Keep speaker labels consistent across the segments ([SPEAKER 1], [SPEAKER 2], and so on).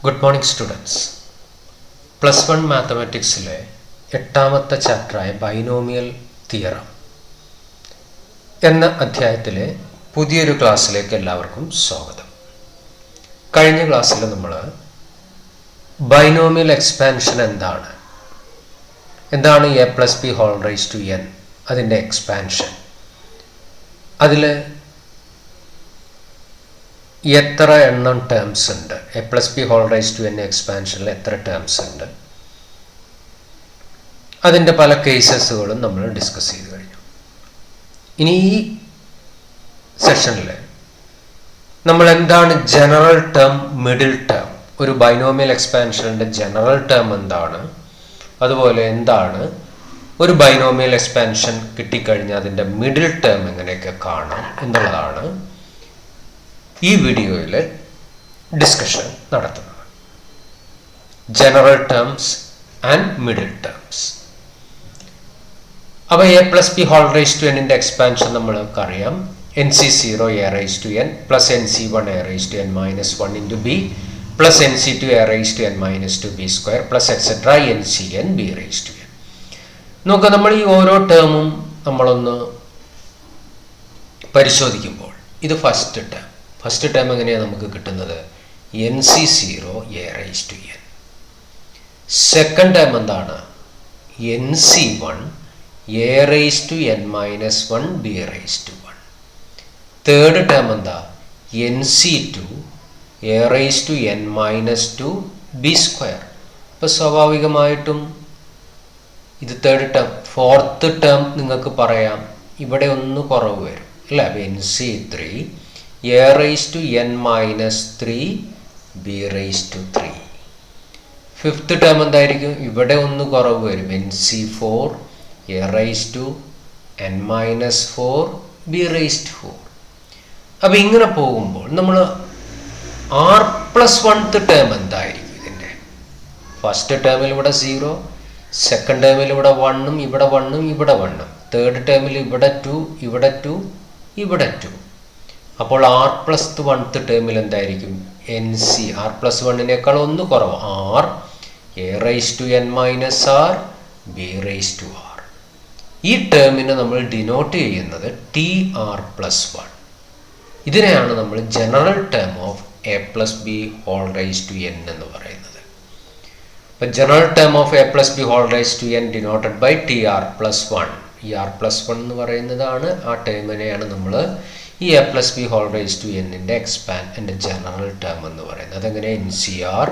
[SPEAKER 1] Good morning students. Plus one മാത്തമാറ്റിക്സിലെ 8ാമത്തെ ചാപ്റ്ററായ ബൈനോമിയൽ തിയറം എന്ന അധ്യായത്തിലെ പുതിയൊരു ക്ലാസ്സിലേക്ക് എല്ലാവർക്കും സ്വാഗതം. കഴിഞ്ഞ ക്ലാസ്സിൽ നമ്മൾ ബൈനോമിയൽ എക്സ്പാൻഷൻ എന്താണ് A plus B whole raise to N, അതിൻ്റെ എക്സ്പാൻഷൻ, അതിൽ എത്ര എണ്ണം ടേംസ് ഉണ്ട്, A plus B whole raise to N എക്സ്പാൻഷനിൽ എത്ര ടേംസ് ഉണ്ട്, അതിൻ്റെ പല കേസസുകളും നമ്മൾ ഡിസ്കസ് ചെയ്ത് കഴിഞ്ഞു. ഇനി ഈ സെഷനിൽ നമ്മൾ എന്താണ് ജനറൽ ടേം, മിഡിൽ ടേം, ഒരു ബൈനോമിയൽ എക്സ്പാൻഷനിൻ്റെ ജനറൽ ടേം എന്താണ്, അതുപോലെ എന്താണ് ഒരു ബൈനോമിയൽ എക്സ്പാൻഷൻ കിട്ടിക്കഴിഞ്ഞാൽ അതിൻ്റെ മിഡിൽ ടേം എങ്ങനെയൊക്കെ കാണാം എന്നുള്ളതാണ് ഈ വീഡിയോയിൽ ഡിസ്കഷൻ നടത്തുന്നത്. General terms and middle terms. അപ്പോൾ A plus B whole raise to എന്നിൻ്റെ എക്സ്പാൻഷൻ നമ്മൾക്കറിയാം. NC0 A raise to N plus NC1 A raise to N minus 1 into B plus NC2 A raise to N minus 2b square plus etcetera NCn B raise to N. നോക്കുക, നമ്മൾ ഈ ഓരോ ടേമും നമ്മളൊന്ന് പരിശോധിക്കുമ്പോൾ ഇത് first term എങ്ങനെയാണ് നമുക്ക് കിട്ടുന്നത്? NC0 A raise to n. Second term എന്താണ്? NC1 A raise to N minus 1 b raise to 1. Third term എന്താ? NC2 A raise to N minus 2 b square. അപ്പോൾ സ്വാഭാവികമായിട്ടും ഇത് തേർഡ് ടേം. ഫോർത്ത് ടേം നിങ്ങൾക്ക് പറയാം ഇവിടെ ഒന്ന് കുറവ് വരും അല്ലേ? NC3 a raise to N minus 3 b raise to 3. Fifth term എന്തായിരിക്കും? ഇവിടെ ഒന്ന് കുറവ് വരും. NC4 a raise to N minus 4 b raise to 4. അപ്പം ഇങ്ങനെ പോകുമ്പോൾ നമ്മൾ R+1th ടേം എന്തായിരിക്കും ഇതിൻ്റെ? ഫസ്റ്റ് ടേമിൽ ഇവിടെ 0, സെക്കൻഡ് ടേമിൽ ഇവിടെ 1ഉം ഇവിടെ 1ഉം ഇവിടെ 1ഉം, തേർഡ് ടേമിൽ ഇവിടെ 2, ഇവിടെ 2, ഇവിടെ 2. അപ്പോൾ R+1th ടേമിൽ എന്തായിരിക്കും? NC R+1നേക്കാൾ ഒന്ന് കുറവ്, R A raise to N minus R B raise to R. ഈ ടേമിനെ നമ്മൾ ഡിനോട്ട് ചെയ്യുന്നത് TR+1. ഇതിനെയാണ് നമ്മൾ general term of A plus B whole raise to N എന്ന് പറയുന്നത്. അപ്പം general term of A plus B whole raise to N denoted by TR+1. ഈ R+1 എന്ന് പറയുന്നതാണ് ആ ടേമിനെയാണ് നമ്മൾ ഈ A plus B whole raise to എന്നിൻ്റെ എൻ്റെ ജനറൽ ടേം എന്ന് പറയുന്നത്. അതെങ്ങനെ? NCR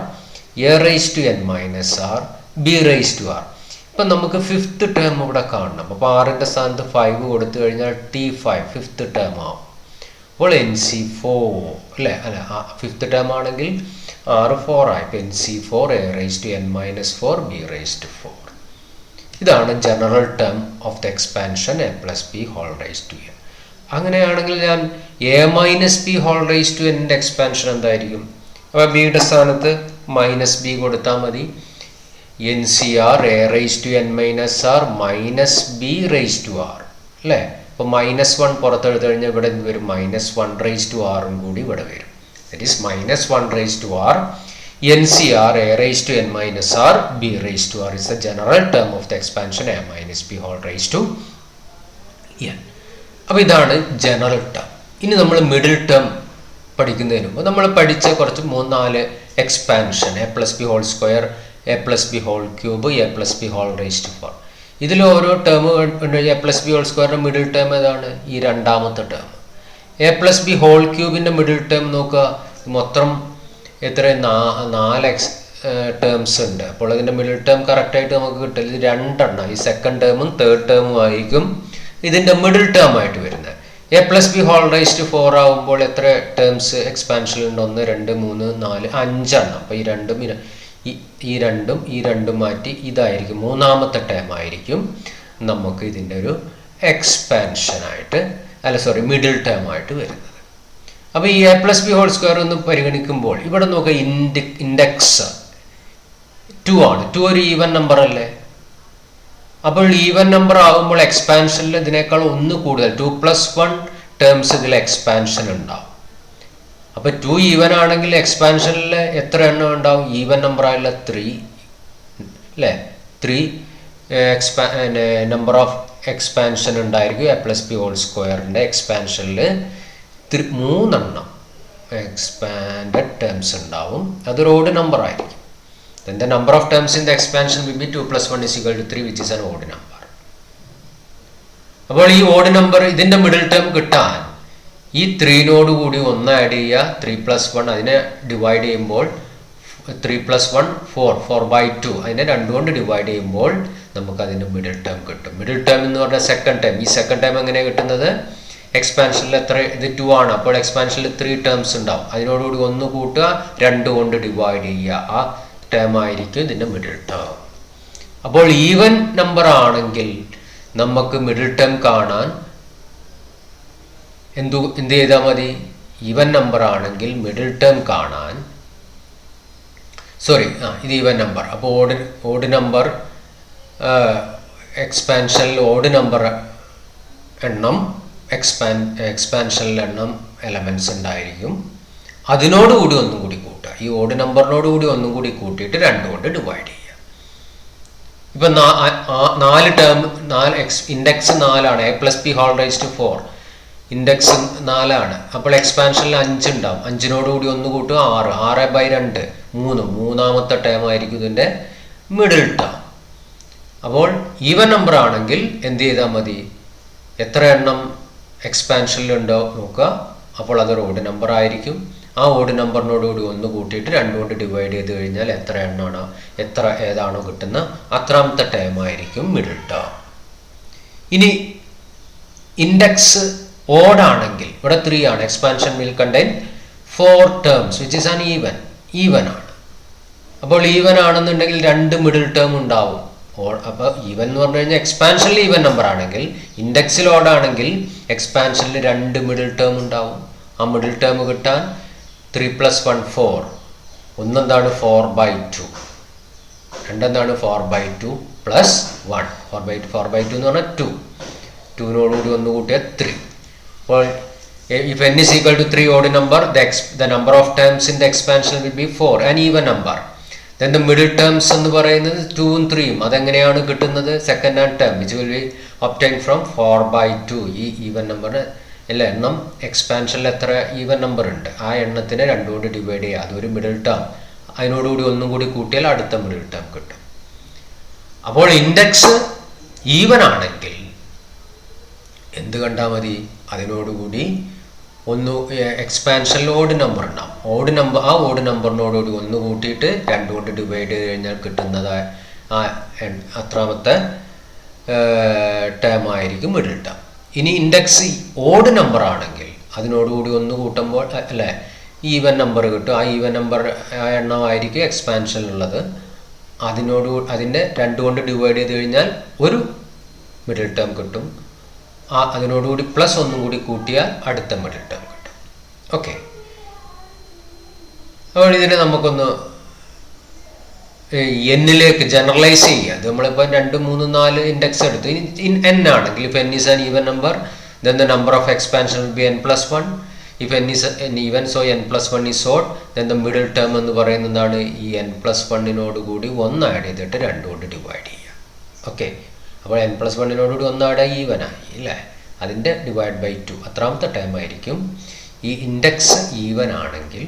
[SPEAKER 1] a raise to N minus R B raise to r. ഇപ്പം നമുക്ക് ഫിഫ്ത്ത് ടേം ഇവിടെ കാണണം. അപ്പോൾ ആറിൻ്റെ സ്ഥാനത്ത് 5 കൊടുത്തു കഴിഞ്ഞാൽ T5 ഫിഫ്ത്ത് ടേം ആവും. അപ്പോൾ NC4 അല്ലേ? ഫിഫ്ത്ത് ടേം ആണെങ്കിൽ R4 ആയി. ഇപ്പം NC4 a raise to N minus 4 b raise to 4. ഇതാണ് general term of the expansion A plus B whole raise to n. അങ്ങനെയാണെങ്കിൽ ഞാൻ a minus b whole raise to എൻ്റെ expansion എന്തായിരിക്കും? അപ്പോൾ ബിയുടെ സ്ഥാനത്ത് മൈനസ് ബി കൊടുത്താൽ മതി. NCR a raise to N minus r minus b raise to r അല്ലേ? അപ്പോൾ -1 പുറത്തെടുത്തു കഴിഞ്ഞാൽ ഇവിടെ വരും -1 റൈസ് ടു ആറും കൂടി ഇവിടെ വരും. That is -1 raise to r NCR a raise to N minus R B raise to r is the general term of the expansion a minus b whole raise to n. അപ്പോൾ ഇതാണ് general term. ഇനി നമ്മൾ middle term പഠിക്കുന്നതിന് മുമ്പ് നമ്മൾ പഠിച്ച കുറച്ച് 3-4 expansion, A plus B whole square, A plus B whole cube, A plus B whole raise to 4. ഇതിൽ ഓരോ term A plus B whole സ്ക്വയറിൻ്റെ മിഡിൽ ടേം ഏതാണ്? ഈ രണ്ടാമത്തെ term. A plus B whole ക്യൂബിൻ്റെ മിഡിൽ ടേം നോക്കുക, മൊത്തം എത്ര 4 ടേംസ് ഉണ്ട്. അപ്പോൾ അതിൻ്റെ മിഡിൽ ടേം കറക്റ്റായിട്ട് നമുക്ക് കിട്ടില്ല. ഇത് 2 എണ്ണം, ഈ സെക്കൻഡ് ടേമും തേർഡ് ടേമും ആയിരിക്കും ഇതിൻ്റെ മിഡിൽ ടേം ആയിട്ട് വരുന്നത്. A plus B whole raise to 4 ആകുമ്പോൾ എത്ര ടേംസ് എക്സ്പാൻഷനിലുണ്ട്? 1, 2, 3, 4, 5 എണ്ണം. അപ്പോൾ ഈ രണ്ടും മാറ്റി ഇതായിരിക്കും മൂന്നാമത്തെ ടേം ആയിരിക്കും നമുക്ക് ഇതിൻ്റെ ഒരു എക്സ്പാൻഷനായിട്ട് മിഡിൽ ടേം ആയിട്ട് വരുന്നത്. അപ്പോൾ ഈ A plus B whole square ഒന്ന് പരിഗണിക്കുമ്പോൾ ഇവിടെ നോക്കുക, ഇൻഡെക്സ് 2 ആണ്. 2 ഒരു ഈവൻ നമ്പർ അല്ലേ? അപ്പോൾ ഈവൻ നമ്പർ ആകുമ്പോൾ എക്സ്പാൻഷനിൽ ഇതിനേക്കാൾ ഒന്ന് കൂടുതൽ 2+1 ടേംസ് ഇതിൽ എക്സ്പാൻഷൻ ഉണ്ടാവും. അപ്പോൾ 2 ഈവൻ ആണെങ്കിൽ എക്സ്പാൻഷനിൽ എത്ര എണ്ണം ഉണ്ടാവും? ഈവൻ നമ്പറായുള്ള 3 അല്ലേ? 3 നമ്പർ ഓഫ് എക്സ്പാൻഷൻ ഉണ്ടായിരിക്കും. എ പ്ലസ് ബി ഹോൾ സ്ക്വയറിൻ്റെ എക്സ്പാൻഷനിൽ 3 എണ്ണം എക്സ്പാൻഡഡ് ടേംസ് ഉണ്ടാവും. അതൊരു ഓഡ് നമ്പർ ആയിരിക്കും. Then the number of terms in the expansion will be 2 plus 1 is equal to 3, which is an odd number. അപ്പോൾ ഈ odd number ഇതിൻ്റെ middle term കിട്ടാൻ ഈ 3നോട് കൂടി 1 ആഡ് ചെയ്യുക. 3 പ്ലസ് 1 അതിനെ ഡിവൈഡ് ചെയ്യുമ്പോൾ 3 പ്ലസ് 1 4/2 അതിനെ 2 കൊണ്ട് ഡിവൈഡ് ചെയ്യുമ്പോൾ നമുക്ക് അതിൻ്റെ മിഡിൽ ടേം കിട്ടും. മിഡിൽ ടേം എന്ന് പറഞ്ഞാൽ സെക്കൻഡ് ടേം. ഈ സെക്കൻഡ് ടേം എങ്ങനെയാണ് കിട്ടുന്നത്? എക്സ്പാൻഷനിൽ എത്ര? ഇത് 2 ആണ്. അപ്പോൾ എക്സ്പാൻഷനിൽ 3 ടേംസ് ഉണ്ടാവും. അതിനോടുകൂടി 1 കൂട്ടുക, 2 കൊണ്ട് ഡിവൈഡ് ചെയ്യുക. ആ ടേം ആയിരിക്കും ഇതിൻ്റെ മിഡിൽ ടേം. അപ്പോൾ ഈവൻ നമ്പർ ആണെങ്കിൽ നമുക്ക് മിഡിൽ ടേം കാണാൻ എന്ത് ചെയ്താൽ മതി? ഈവൻ നമ്പർ ആണെങ്കിൽ മിഡിൽ ടേം കാണാൻ ഇത് ഈവൻ നമ്പർ. അപ്പോൾ ഓഡ് നമ്പർ എക്സ്പാൻഷനിൽ ഓഡ് നമ്പർ എണ്ണം എക്സ്പാൻഷനിൽ എണ്ണം എലമെൻറ്റ്സ് ഉണ്ടായിരിക്കും. അതിനോടുകൂടി ഒന്നും കൂടി കൂട്ടുക. ഈ ഓഡ് നമ്പറിനോട് കൂടി ഒന്നും കൂടി കൂട്ടിയിട്ട് 2 കൊണ്ട് ഡിവൈഡ് ചെയ്യുക. ഇപ്പം 4 term index 4 a plus B whole raise to 4 index 4 അപ്പോൾ എക്സ്പാൻഷനിൽ 5 ഉണ്ടാവും. 5നോട് കൂടി 1 കൂട്ടുക 6. 6/2 മൂന്നാമത്തെ ടേം ആയിരിക്കും ഇതിൻ്റെ മിഡിൽ ടേം. അപ്പോൾ ഈവൻ നമ്പർ ആണെങ്കിൽ എന്ത് ചെയ്താൽ മതി? എത്ര എണ്ണം എക്സ്പാൻഷനിലുണ്ടോ നോക്കുക. അപ്പോൾ അതൊരു ഓഡ് നമ്പർ ആയിരിക്കും. ആ ഓഡ് നമ്പറിനോടുകൂടി 1 കൂട്ടിയിട്ട് 2 കൊണ്ട് ഡിവൈഡ് ചെയ്ത് കഴിഞ്ഞാൽ എത്ര എണ്ണമാണോ ഏതാണോ കിട്ടുന്ന അത്രാമത്തെ ടേം ആയിരിക്കും മിഡിൽ ടേം. ഇനി ഇൻഡെക്സ് ഓഡ് ആണെങ്കിൽ ഇവിടെ 3 ആണ്. Expansion will contain 4 terms which is an even ആണ്. അപ്പോൾ ഈവൻ ആണെന്നുണ്ടെങ്കിൽ 2 മിഡിൽ ടേം ഉണ്ടാവും. അപ്പോൾ ഈവൻ എന്ന് പറഞ്ഞു കഴിഞ്ഞാൽ എക്സ്പാൻഷനിൽ ഈവൻ നമ്പർ ആണെങ്കിൽ, ഇൻഡെക്സിൽ ഓഡ് ആണെങ്കിൽ എക്സ്പാൻഷനിൽ 2 മിഡിൽ ടേം ഉണ്ടാവും. ആ മിഡിൽ ടേം കിട്ടാൻ 3 പ്ലസ് 1 4. ഒന്നെന്താണ്? 4/2. രണ്ടെന്താണ്? 4/2 പ്ലസ് 1. 4/2 എന്ന് പറഞ്ഞാൽ 2. 2നോടുകൂടി 1 കൂട്ടിയാൽ 3. അപ്പോൾ if n is equal to 3 odd number, the number of terms in the expansion will be 4, an even number. Then the middle terms എന്ന് പറയുന്നത് 2ഉം 3ഉം. അതെങ്ങനെയാണ് കിട്ടുന്നത്? Second and term which will be obtained from 4/2. ഈ even number അല്ല എണ്ണം എക്സ്പാൻഷനിൽ എത്ര even number ഉണ്ട് ആ എണ്ണത്തിനെ 2 കൊണ്ട് ഡിവൈഡ് ചെയ്യുക. അതൊരു മിഡിൽ ടേം. അതിനോടുകൂടി 1 കൂടി കൂട്ടിയാൽ അടുത്ത മിഡിൽ ടേം കിട്ടും. അപ്പോൾ ഇൻഡെക്സ് ഈവൻ ആണെങ്കിൽ എന്ത് കണ്ടാൽ മതി? അതിനോടുകൂടി എക്സ്പാൻഷനിൽ ഓഡ് നമ്പർ ഉണ്ടാവും. ആ ഓഡ് നമ്പറിനോടുകൂടി 1 കൂട്ടിയിട്ട് 2 കൊണ്ട് ഡിവൈഡ് ചെയ്ത് കഴിഞ്ഞാൽ കിട്ടുന്നത് അത്രാമത്തെ ടേം ആയിരിക്കും മിഡിൽ ടേം. ഇനി ഇൻഡെക്സ് ഓഡ് നമ്പർ ആണെങ്കിൽ അതിനോടുകൂടി 1 കൂട്ടുമ്പോൾ അല്ലേ ഈവൻ നമ്പർ കിട്ടും. ആ ഈവൻ നമ്പർ എണ്ണമായിരിക്കും എക്സ്പാൻഷനിലുള്ളത്. അതിൻ്റെ 2 കൊണ്ട് ഡിവൈഡ് ചെയ്ത് കഴിഞ്ഞാൽ ഒരു മിഡിൽ ടേം കിട്ടും. അതിനോടുകൂടി പ്ലസ് 1 കൂടി കൂട്ടിയാൽ അടുത്ത മിഡിൽ ടേം കിട്ടും. ഓക്കെ. അപ്പോൾ ഇതിനെ നമുക്കൊന്ന് എന്നിലേക്ക് ജനറലൈസ് ചെയ്യുക. അത് നമ്മളിപ്പോൾ 2, 3, 4 ഇൻഡെക്സ് എടുത്തു. ഇനി n ആണെങ്കിൽ if n is an even number, then the number of expansion will be n plus 1. If n is an even, so n plus 1 is odd, then the middle term എന്ന് പറയുന്നതാണ് ഈ n plus 1നോട് കൂടി 1 add ചെയ്തിട്ട് 2 കൊണ്ട് divide ചെയ്യുക. Okay. അപ്പോൾ n plus 1നോട് കൂടി 1 add even ആയി അല്ലേ? അതിൻ്റെ /2 അത്രാമത്തെ ടൈം ആയിരിക്കും. ഈ ഇൻഡെക്സ് ഈവൻ ആണെങ്കിൽ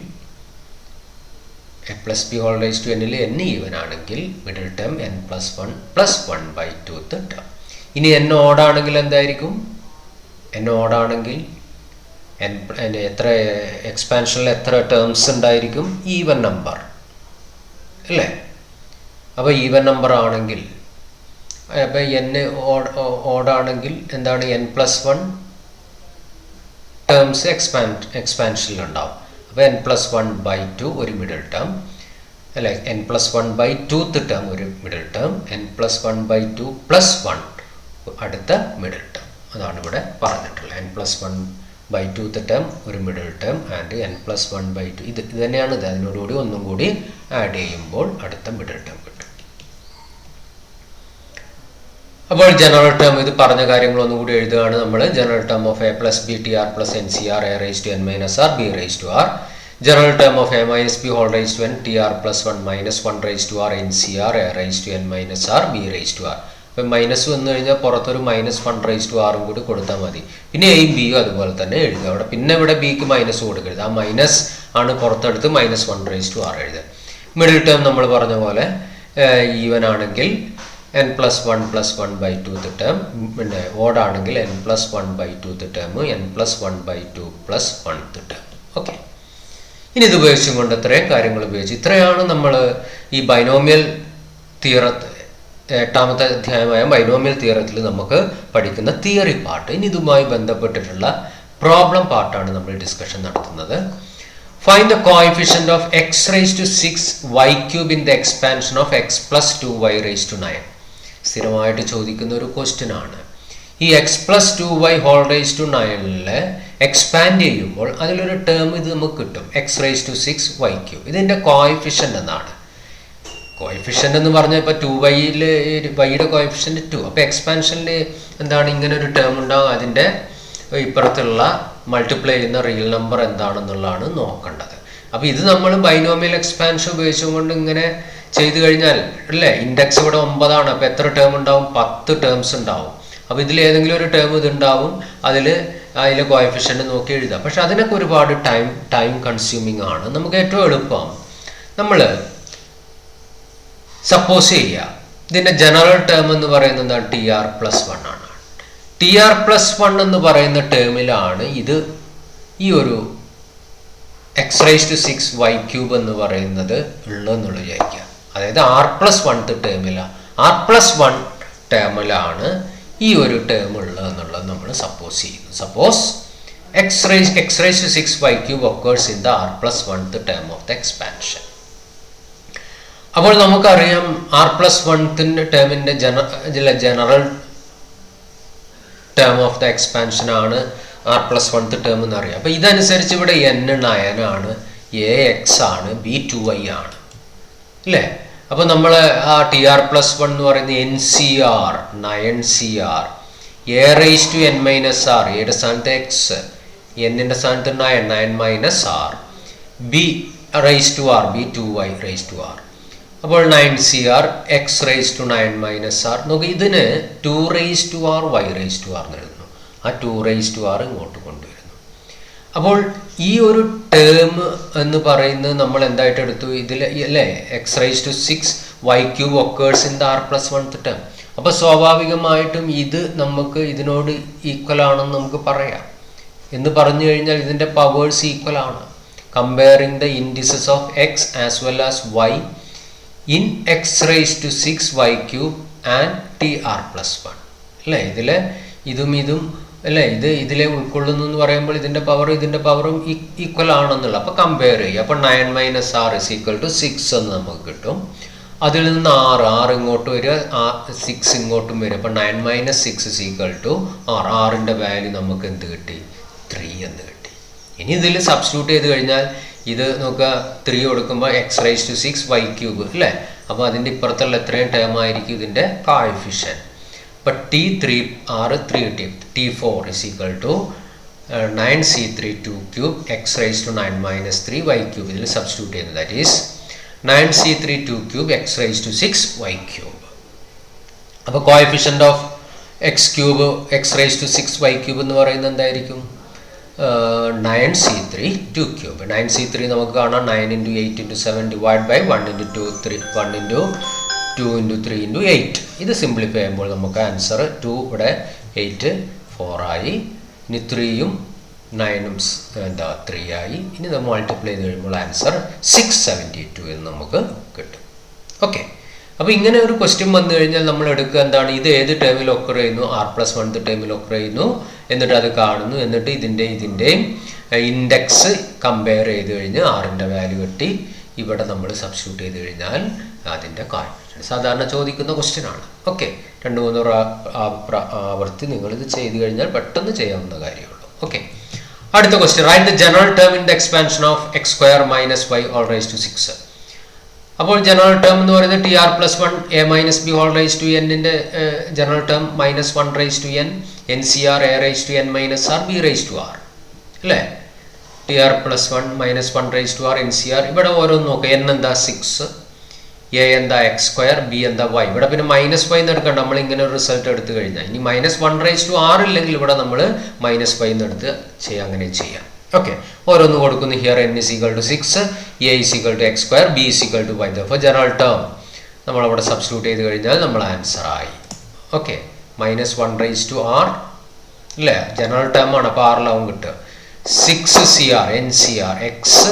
[SPEAKER 1] a plus B whole raise to എന്നിൽ n ഈവൻ ആണെങ്കിൽ middle term n plus 1 plus 1/2 term. ഇനി n ഓഡ് ആണെങ്കിൽ എന്തായിരിക്കും? n ഓഡ് ആണെങ്കിൽ എത്ര എക്സ്പാൻഷനിൽ എത്ര ടേംസ് ഉണ്ടായിരിക്കും? ഈവൻ നമ്പർ അല്ലേ? അപ്പോൾ ഈവൻ നമ്പർ ആണെങ്കിൽ അപ്പോൾ n ഓഡാണെങ്കിൽ എന്താണ്? n plus 1 ടേംസ് എക്സ്പാൻഷനിലുണ്ടാവും. അപ്പോൾ n plus 1/2 ഒരു മിഡിൽ ടേം അല്ലേ? n plus 1/2 ടേം ഒരു middle term. n plus 1/2 plus 1 അടുത്ത മിഡിൽ ടേം. അതാണ് ഇവിടെ പറഞ്ഞിട്ടുള്ളത്. n plus 1/2 ടേം ഒരു middle term and n plus 1/2 ഇത് തന്നെയാണ്. ഇത് അതിനോടുകൂടി 1 കൂടി ആഡ് ചെയ്യുമ്പോൾ അടുത്ത മിഡിൽ ടേം കിട്ടും. അപ്പോൾ ജനറൽ ടേം ഇത് പറഞ്ഞ കാര്യങ്ങളൊന്നും കൂടി എഴുതുകയാണ് നമ്മൾ. General term of a plus b t r plus n c r a raised to n minus r b raised to r General term of a minus b whole raised to n tr plus 1 minus 1 raised to r ncr a raised to n minus r b raised to r. അപ്പം minus വന്നു കഴിഞ്ഞാൽ പുറത്തൊരു -1 കൂടി കൊടുത്താൽ മതി. പിന്നെ എയും ബിയും അതുപോലെ തന്നെ എഴുതുക. അവിടെ പിന്നെ ഇവിടെ ബിക്ക് മൈനസ് കൊടുക്കരുത്. ആ മൈനസ് ആണ് പുറത്തെടുത്ത് -1 എഴുതുക. മിഡിൽ ടേം നമ്മൾ പറഞ്ഞ പോലെ ഈവൻ ആണെങ്കിൽ n+1+1/2 ടേം, പിന്നെ ഓഡ് ആണെങ്കിൽ n+1/2 term, n+1/2+1 term. Okay, ഇനി ഇത് ഉപയോഗിച്ചും കൊണ്ട് ഇത്രയും കാര്യങ്ങൾ ഉപയോഗിച്ച് ഇത്രയാണ് നമ്മൾ ഈ ബൈനോമിയൽ തിയറത്ത് 8ാമത്തെ അധ്യായമായ ബൈനോമിയൽ തിയറത്തിൽ നമുക്ക് പഠിക്കുന്ന തിയറി പാർട്ട്. ഇനി ഇതുമായി ബന്ധപ്പെട്ടിട്ടുള്ള പ്രോബ്ലം പാർട്ടാണ് നമ്മൾ ഡിസ്കഷൻ നടത്തുന്നത്. Find the coefficient of x raised to 6y³ in the expansion of x + 2y raised to 9. സ്ഥിരമായിട്ട് ചോദിക്കുന്ന ഒരു ക്വസ്റ്റ്യൻ ആണ്. ഈ x + 2y whole raised to 9 expand ചെയ്യുമ്പോൾ അതിലൊരു ടേം ഇത് നമുക്ക് കിട്ടും, x raised to 6y³. ഇതിൻ്റെ കോഎഫിഷ്യന്റ് എന്നാണ്. കോഎഫിഷ്യന്റ് എന്ന് പറഞ്ഞാൽ ഇപ്പോൾ 2y-യിൽ വൈയുടെ കോഎഫിഷ്യന്റ് 2. അപ്പോൾ എക്സ്പാൻഷനിൽ എന്താണ് ഇങ്ങനെ ഒരു ടേം ഉണ്ടാകും, അതിൻ്റെ ഇപ്പുറത്തുള്ള മൾട്ടിപ്ലൈ ചെയ്യുന്ന റിയൽ നമ്പർ എന്താണെന്നുള്ളതാണ് നോക്കേണ്ടത്. അപ്പോൾ ഇത് നമ്മൾ ബൈനോമിയൽ എക്സ്പാൻഷൻ ഉപയോഗിച്ചുകൊണ്ട് ഇങ്ങനെ ചെയ്തു കഴിഞ്ഞാൽ അല്ലേ, ഇൻഡെക്സ് ഇവിടെ 9 ആണ്. അപ്പോൾ എത്ര ടേം ഉണ്ടാവും? 10 ടേംസ് ഉണ്ടാവും. അപ്പോൾ ഇതിൽ ഏതെങ്കിലും ഒരു ടേം ഇതുണ്ടാവും, അതിലെ കോഎഫിഷ്യന്റ് നോക്കി എഴുതാം. പക്ഷെ അതിനൊക്കെ ഒരുപാട് ടൈം കൺസ്യൂമിങ് ആണ്. നമുക്ക് ഏറ്റവും എളുപ്പം നമ്മൾ സപ്പോസ് ചെയ്യുക ഇതിൻ്റെ ജനറൽ ടേം എന്ന് പറയുന്നത് എന്താണ്? tr+1 ആണ്. tr+1 എന്ന് പറയുന്ന ടേമിലാണ് ഇത് ഈ ഒരു x raised to 6y³ എന്ന് പറയുന്നത് ഉള്ളതെന്നുള്ളത് വിചാരിക്കുക. അതായത് r+1 ടേമിലാണ്, r+1 ടേമിലാണ് ഈ ഒരു ടേം ഉള്ളതെന്നുള്ളത് നമ്മൾ സപ്പോസ് ചെയ്യുന്നു. Suppose x raised to 6y³ occurs in the r+1 term of the expansion. അപ്പോൾ നമുക്കറിയാം r+1 ടേമിൻ്റെ general term of the expansion ആണ് r+1 ടേം എന്നറിയാം. അപ്പോൾ ഇതനുസരിച്ച് ഇവിടെ n 9 ആണ്, a x ആണ്, b 2y ആണ് അല്ലേ. അപ്പോൾ നമ്മൾ ആ tr+1 എന്ന് പറയുന്നത് NCR 9CR, a raised to n minus r, എയുടെ സ്ഥാനത്ത് x, n-ന്റെ സ്ഥാനത്ത് 9 - r, b raised to r, b 2y raised to r. അപ്പോൾ 9CR x raised to 9 - r. നോക്കി, ഇതിന് 2 raised to r y raised to r എന്ന് എഴുതുന്നു. ആ 2 raised to r ഇങ്ങോട്ട് കൊണ്ടുവരുന്നു. അപ്പോൾ ഈ ഒരു ടേം എന്ന് പറയുന്നത് നമ്മൾ എന്തായിട്ട് എടുത്തു? ഇതിൽ അല്ലേ x raised to 6y³ occurs in the r+1 term. അപ്പോൾ സ്വാഭാവികമായിട്ടും ഇത് നമുക്ക് ഇതിനോട് ഈക്വൽ ആണെന്ന് നമുക്ക് പറയാം. എന്ന് പറഞ്ഞു കഴിഞ്ഞാൽ ഇതിൻ്റെ പവേഴ്സ് ഈക്വൽ ആണ്. Comparing the indices of x as well as y in x raised to 6y³ and tr+1 അല്ലേ. ഇതിലെ ഇതും അല്ലേ, ഇതിലെ ഉൾക്കൊള്ളുന്നു എന്ന് പറയുമ്പോൾ ഇതിൻ്റെ പവറും ഈക്വൽ ആണെന്നുള്ള. അപ്പോൾ കമ്പയർ ചെയ്യുക. അപ്പോൾ 9 - r = 6 എന്ന് നമുക്ക് കിട്ടും. അതിൽ നിന്ന് r ഇങ്ങോട്ട് വരിക, 6 ഇങ്ങോട്ടും വരിക. അപ്പോൾ 9 - 6 = r. r-ൻ്റെ വാല്യൂ നമുക്ക് എന്ത് കിട്ടി? 3 എന്ന് കിട്ടി. ഇനി ഇതിൽ സബ്സ്റ്റിറ്റ്യൂട്ട് ചെയ്ത് കഴിഞ്ഞാൽ ഇത് നോക്കുക, 3 കൊടുക്കുമ്പോൾ x raised to 6y³ അല്ലേ. അപ്പോൾ അതിൻ്റെ ഇപ്പുറത്തുള്ള എത്രയും ടേം ആയിരിക്കും ഇതിൻ്റെ കോഎഫിഷ്യന്റ്. അപ്പോൾ t3 r 3 കിട്ടി. t4 = 9c3 2³ x raised to 9 - 3y³. ഇതിൽ സബ്സ്റ്റിറ്റ്യൂട്ട് ചെയ്യുന്നത് that is 9c3 2³ x raised to 6y³. അപ്പോൾ coefficient of x raised to 6y³ എന്ന് പറയുന്നത് എന്തായിരിക്കും? 9c3 2³ 9c3 നമുക്ക് കാണാം 9 × 8 × 7 ഡിവൈഡ് ബൈ 1 × 2 3 1 × 2 × 3 × 8. ഇത് സിംപ്ലിഫൈ ചെയ്യുമ്പോൾ നമുക്ക് ആൻസർ 2 ഇവിടെ 8 4 ആയി. ഇനി 3ഉം 9ഉം 3 ആയി. ഇനി നമ്മൾ മൾട്ടിപ്ലൈ ചെയ്ത് കഴിയുമ്പോൾ ആൻസർ 672 എന്ന് നമുക്ക് കിട്ടും. ഓക്കെ, അപ്പോൾ ഇങ്ങനെ ഒരു ക്വസ്റ്റ്യൻ വന്നു കഴിഞ്ഞാൽ നമ്മൾ എടുക്കുക എന്താണ്? ഇത് ഏത് ടേമിൽ ഒക്കർ ചെയ്യുന്നു? r+1 ടേമിൽ ഒക്കർ ചെയ്യുന്നു. എന്നിട്ട് അത് കാണുന്നു. എന്നിട്ട് ഇതിൻ്റെയും ഇൻഡെക്സ് കമ്പയർ ചെയ്ത് കഴിഞ്ഞ് r-ൻ്റെ വാല്യൂ കിട്ടി. ഇവിടെ നമ്മൾ സബ്സ്റ്റിറ്റ്യൂട്ട് ചെയ്ത് കഴിഞ്ഞാൽ അതിൻ്റെ കോഎഫിഷ്യന്റ് സാധാരണ ചോദിക്കുന്ന ക്വസ്റ്റ്യൻ ആണ്. ഓക്കെ, 2-3 ആവർത്തി നിങ്ങളിത് ചെയ്ത് കഴിഞ്ഞാൽ പെട്ടെന്ന് ചെയ്യാവുന്ന കാര്യമുള്ളൂ. ഓക്കെ, അടുത്ത question. Write the general term in the expansion of x² - y all raised to 6. അപ്പോൾ ജനറൽ ടേം എന്ന് പറയുന്നത് tr+1 a - b whole raised to n-ന്റെ general term -1 raised to n, NCR a raised to n - r, b raised to r അല്ലേ. T r plus 1 minus 1 raise to r n c r. ഇവിടെ ഓരോന്ന് നോക്കുക. N എന്താ 6, a എന്താ x square, b എന്താ y. ഇവിടെ പിന്നെ minus Y എന്ന് എടുക്കണ്ട, നമ്മൾ ഇങ്ങനെ ഒരു റിസൾട്ട് എടുത്തു കഴിഞ്ഞാൽ. ഇനി മൈനസ് 1 റേസ് ടു ആർ ഇല്ലെങ്കിൽ ഇവിടെ നമ്മൾ മൈനസ് വൈ എന്ന് എടുത്ത് ചെയ്യാം. അങ്ങനെ ചെയ്യാം. ഓക്കെ, ഓരോന്ന് കൊടുക്കുന്നു. Here n is equal to 6, a is equal to x square, b is equal to y. അപ്പോൾ ജനറൽ ടേം നമ്മളവിടെ സബ്സ്റ്റിറ്റ്യൂട്ട് ചെയ്ത് കഴിഞ്ഞാൽ നമ്മൾ ആൻസർ ആയി. Okay, minus 1 raise to r അല്ലേ, ജനറൽ ടേം ആണ്. അപ്പോൾ ആറിലാവും കിട്ടുക 6 c r n c r x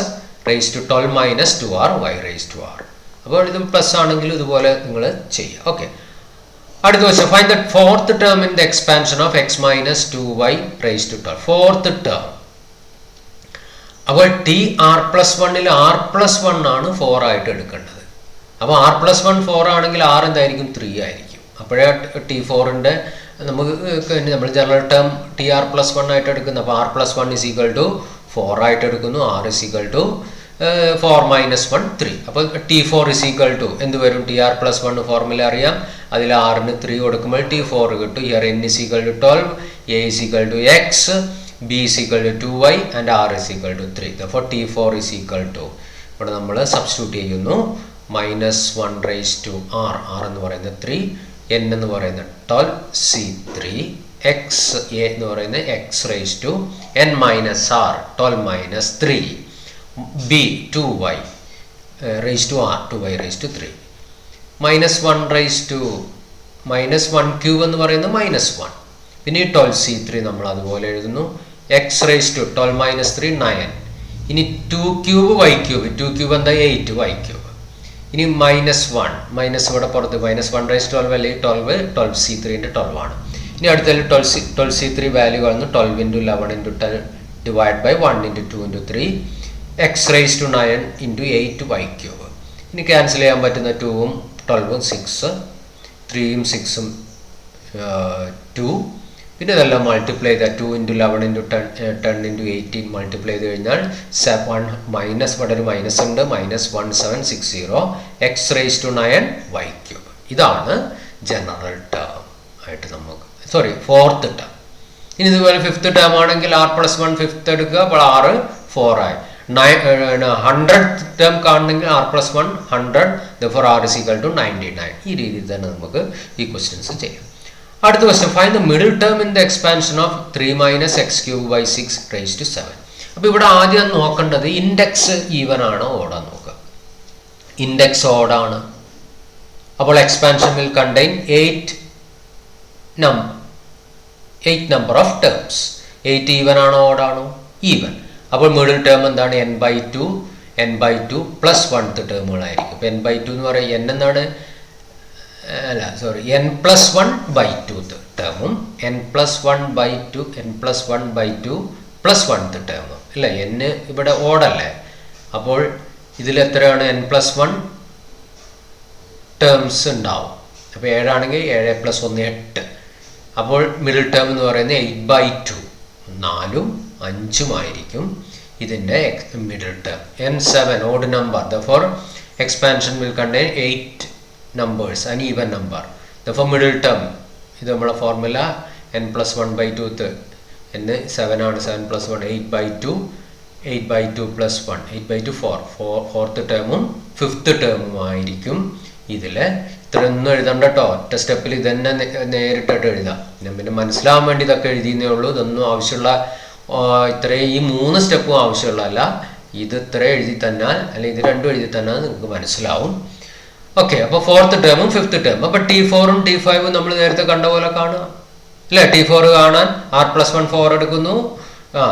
[SPEAKER 1] raise to 12 minus 2 r y raise to r. അപ്പോൾ ഇത് പ്ലസ് ആണെങ്കിലും ഇതുപോലെ നിങ്ങൾ ചെയ്യുക. ഓക്കെ, അടുത്ത question. Find the fourth term in the expansion of x minus 2y raise to 12. Fourth term. അപ്പോൾ t r plus 1ൽ r plus 1 ആണ് 4 ആയിട്ട് എടുക്കേണ്ടത്. അപ്പോൾ ആർ പ്ലസ് 1 4 ആണെങ്കിൽ ആർ എന്തായിരിക്കും 3 ആയിരിക്കും. അപ്പോഴേ ടി 4ൻ്റെ നമുക്ക് നമ്മൾ general term t r plus 1 ആയിട്ട് എടുക്കുന്നു. അപ്പോൾ r plus 1 is equal to 4 ആയിട്ട് എടുക്കുന്നു. R is equal to 4 minus 1 3. അപ്പോൾ ടി 4 ഇസ് ഈക്വൽ ടു എന്ത് വരും? ടി ആർ പ്ലസ് 1 ഫോർമുല അറിയാം. അതിൽ ആറിന് 3 കൊടുക്കുമ്പോൾ ടി 4 കിട്ടും. Here n is equal to 12, a is equal to x, b is equal to 2y and r is equal to 3. അപ്പോൾ T 4 is equal to ഇവിടെ നമ്മൾ സബ്സ്റ്റിറ്റ്യൂട്ട് ചെയ്യുന്നു. Minus 1 raise to r, r എന്ന് പറയുന്നത് 3, N എന്ന് പറയുന്നത് 12, C 3, X a എന്ന് പറയുന്നത് x raise to N minus r 12 minus 3, b 2y raise to r 2y raise to 3, minus 1 raise to minus 1 cube എന്ന് പറയുന്നത് മൈനസ് 1. പിന്നെ 12 സി 3 നമ്മൾ അതുപോലെ എഴുതുന്നു. X raise to 12 minus 3 9. ഇനി 2 ക്യൂബ് വൈ ക്യൂബ്, 2 ക്യൂബ് എന്താ 8 വൈ ക്യൂബ്. ഇനി minus 1, minus ഇവിടെ പുറത്ത് മൈനസ് 1 റേസ് 12 അല്ലെങ്കിൽ 12 സി 3 12 ആണ്. ഇനി അടുത്തതിൽ 12 സി 3 വാല്യൂ കാണുന്നു. 12 into 11 into 10 divide by 1 into 2 into 3 x raise to 9 into 8 y cube. ഇനി ക്യാൻസൽ ചെയ്യാൻ പറ്റുന്ന 2ഉം 12ഉം 6, 3ഉം 6ഉം 2. പിന്നെ ഇതെല്ലാം മൾട്ടിപ്ലൈ ചെയ്താൽ 2 ഇൻറ്റു 11 ഇൻറ്റു 10 ഇൻറ്റു 18 മൾട്ടിപ്ലൈ ചെയ്ത് കഴിഞ്ഞാൽ 7 മൈനസ് ഇവിടെ ഒരു മൈനസ് ഉണ്ട്. Minus 1760 x raise to 9 y cube. ഇതാണ് ജനറൽ ടേം ആയിട്ട് നമുക്ക്, സോറി ഫോർത്ത് ടേം. ഇനി ഇതുപോലെ ഫിഫ്ത്ത് ടേം ആണെങ്കിൽ ആർ പ്ലസ് 1 ഫിഫ്ത്ത് എടുക്കുക. അപ്പോൾ 6 4 ആയി. 100th ടേം കാണണമെങ്കിൽ r plus 1 100, therefore r is equal to 99. ഈ രീതിയിൽ തന്നെ നമുക്ക് ഈ ക്വസ്റ്റ്യൻസ് ചെയ്യാം. അടുത്ത question. Find the middle term in the expansion of 3 minus x cube by 6 raise to 7. അപ്പോൾ ഇവിടെ ആദ്യം നോക്കേണ്ടത് ഇൻഡെക്സ് ഈവൻ ആണോ ഓടാൻ നോക്കുക. ഇൻഡെക്സ് ഓടാണ്. അപ്പോൾ expansion will contain 8 number of terms. 8 even ആണോ ഓടാണോ? ഈവൻ. അപ്പോൾ മിഡിൽ ടേം എന്താണ്? n/2 plus 1th ടേമുകളായിരിക്കും. ഇപ്പോൾ n/2 എന്ന് പറയുന്നത് n എന്നാണ്, അല്ല sorry, n+1/2th ടേമും n+1/2 plus 1th ടേമും അല്ലേ. n ഇവിടെ ഓടല്ലേ. അപ്പോൾ ഇതിൽ എത്രയാണ്? n+1 ടേംസ് ഉണ്ടാവും. അപ്പോൾ 7 ആണെങ്കിൽ 7 + 1 8. അപ്പോൾ മിഡിൽ ടേം എന്ന് പറയുന്നത് 8/2 4ഉം 5ഉം ആയിരിക്കും ഇതിൻ്റെ middle term. n7 odd number, therefore expansion will contain 8 numbers, an even number. Therefore middle term, ഇത് നമ്മളെ ഫോർമുല n+1/2th n 7 ആണ്. 7 + 1 8/2, 8/2 + 1 8/2 4th ടേമും 5th ടേമും ആയിരിക്കും ഇതിൽ. ഇത്രയൊന്നും എഴുതണ്ട കേട്ടോ. ഒറ്റ സ്റ്റെപ്പിൽ ഇതന്നെ നേരിട്ടിട്ട് എഴുതാം. പിന്നെ മനസ്സിലാവാൻ വേണ്ടി ഇതൊക്കെ എഴുതിയെന്നേ ഉള്ളൂ. ഇതൊന്നും ആവശ്യമുള്ള ഇത്രയും ഈ 3 സ്റ്റെപ്പും ആവശ്യമുള്ളതല്ല. ഇത് ഇത്ര എഴുതി തന്നാൽ അല്ലെങ്കിൽ ഇത് രണ്ടും എഴുതി തന്നാൽ നിങ്ങൾക്ക് മനസ്സിലാവും. ഓക്കെ, അപ്പോൾ 4th ടേമും 5th ടേമും. അപ്പോൾ T4ഉം T5ഉം നമ്മൾ നേരത്തെ കണ്ട പോലെ കാണുക അല്ലേ. T4 കാണാൻ r+1 4 എടുക്കുന്നു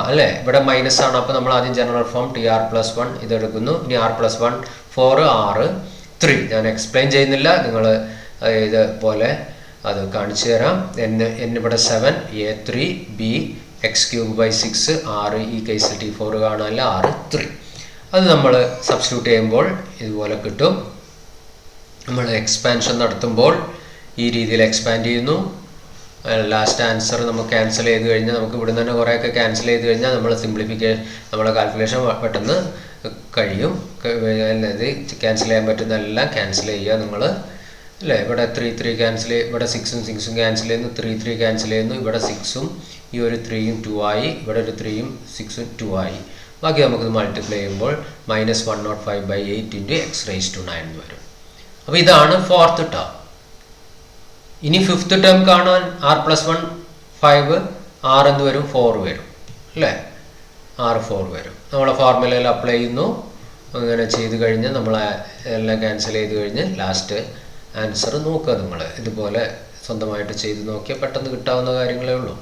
[SPEAKER 1] അല്ലേ. ഇവിടെ മൈനസ് ആണ്. അപ്പോൾ നമ്മൾ ആദ്യം ജനറൽ ഫോം TR+1 ഇതെടുക്കുന്നു. ഇനി r+1 4 6 3. ഞാൻ എക്സ്പ്ലെയിൻ ചെയ്യുന്നില്ല, നിങ്ങൾ ഇതുപോലെ അത് കാണിച്ചു തരാം. n ഇവിടെ 7, a3, b x³/6 6. ഈ കേസിൽ T4 കാണാനല്ല 6 3. അത് നമ്മൾ സബ്സ്റ്റിറ്റ്യൂട്ട് ചെയ്യുമ്പോൾ ഇതുപോലെ കിട്ടും. നമ്മൾ എക്സ്പാൻഷൻ നടത്തുമ്പോൾ ഈ രീതിയിൽ എക്സ്പാൻഡ് ചെയ്യുന്നു. ലാസ്റ്റ് ആൻസർ നമുക്ക് ക്യാൻസൽ ചെയ്ത് കഴിഞ്ഞാൽ നമുക്ക് ഇവിടെ നിന്ന് തന്നെ കുറേയൊക്കെ ക്യാൻസൽ ചെയ്ത് കഴിഞ്ഞാൽ നമ്മൾ നമ്മളെ കാൽക്കുലേഷൻ പെട്ടെന്ന് കഴിയും. അതായത് ക്യാൻസൽ ചെയ്യാൻ പറ്റുന്നതെല്ലാം ക്യാൻസൽ ചെയ്യുക നിങ്ങൾ അല്ലേ. ഇവിടെ 3 ക്യാൻസൽ, ഇവിടെ 6ഉം 6ഉം ക്യാൻസൽ ചെയ്യുന്നു. 3 ക്യാൻസൽ ചെയ്യുന്നു. ഇവിടെ 6ഉം ഈ ഒരു 3ഉം 2 ആയി. ഇവിടെ ഒരു 3ഉം 6ഉം 2 ആയി. ബാക്കി നമുക്കിത് മൾട്ടിപ്ലൈ ചെയ്യുമ്പോൾ -105/8 × x⁻⁹ എന്ന് വരും. അപ്പോൾ ഇതാണ് ഫോർത്ത് ടേം. ഇനി ഫിഫ്ത്ത് ടേം കാണാൻ r+1 5 r എന്ത് വരും 4 വരും അല്ലേ, r4 വരും. നമ്മളെ ഫോർമുലയിൽ അപ്ലൈ ചെയ്യുന്നു. അങ്ങനെ ചെയ്ത് കഴിഞ്ഞ് നമ്മൾ എല്ലാം ക്യാൻസൽ ചെയ്ത് കഴിഞ്ഞ് ലാസ്റ്റ് ആൻസർ നോക്കുക. നിങ്ങൾ ഇതുപോലെ സ്വന്തമായിട്ട് ചെയ്ത് നോക്കിയാൽ പെട്ടെന്ന് കിട്ടാവുന്ന കാര്യങ്ങളേ ഉള്ളൂ.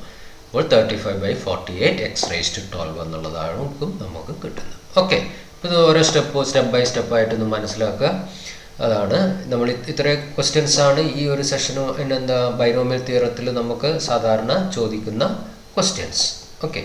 [SPEAKER 1] അപ്പോൾ 35/48 x⁻12 എന്നുള്ളതാണ് നമുക്ക് കിട്ടുന്നത്. ഓക്കെ, ഇത് ഓരോ സ്റ്റെപ്പ് ബൈ സ്റ്റെപ്പായിട്ടൊന്ന് മനസ്സിലാക്കുക. അതാണ് നമ്മൾ ഇത്രയും ക്വസ്റ്റ്യൻസാണ് ഈ ഒരു സെഷന് ബൈനോമിയൽ തിയറത്തിൽ നമുക്ക് സാധാരണ ചോദിക്കുന്ന ക്വസ്റ്റ്യൻസ്. ഓക്കെ.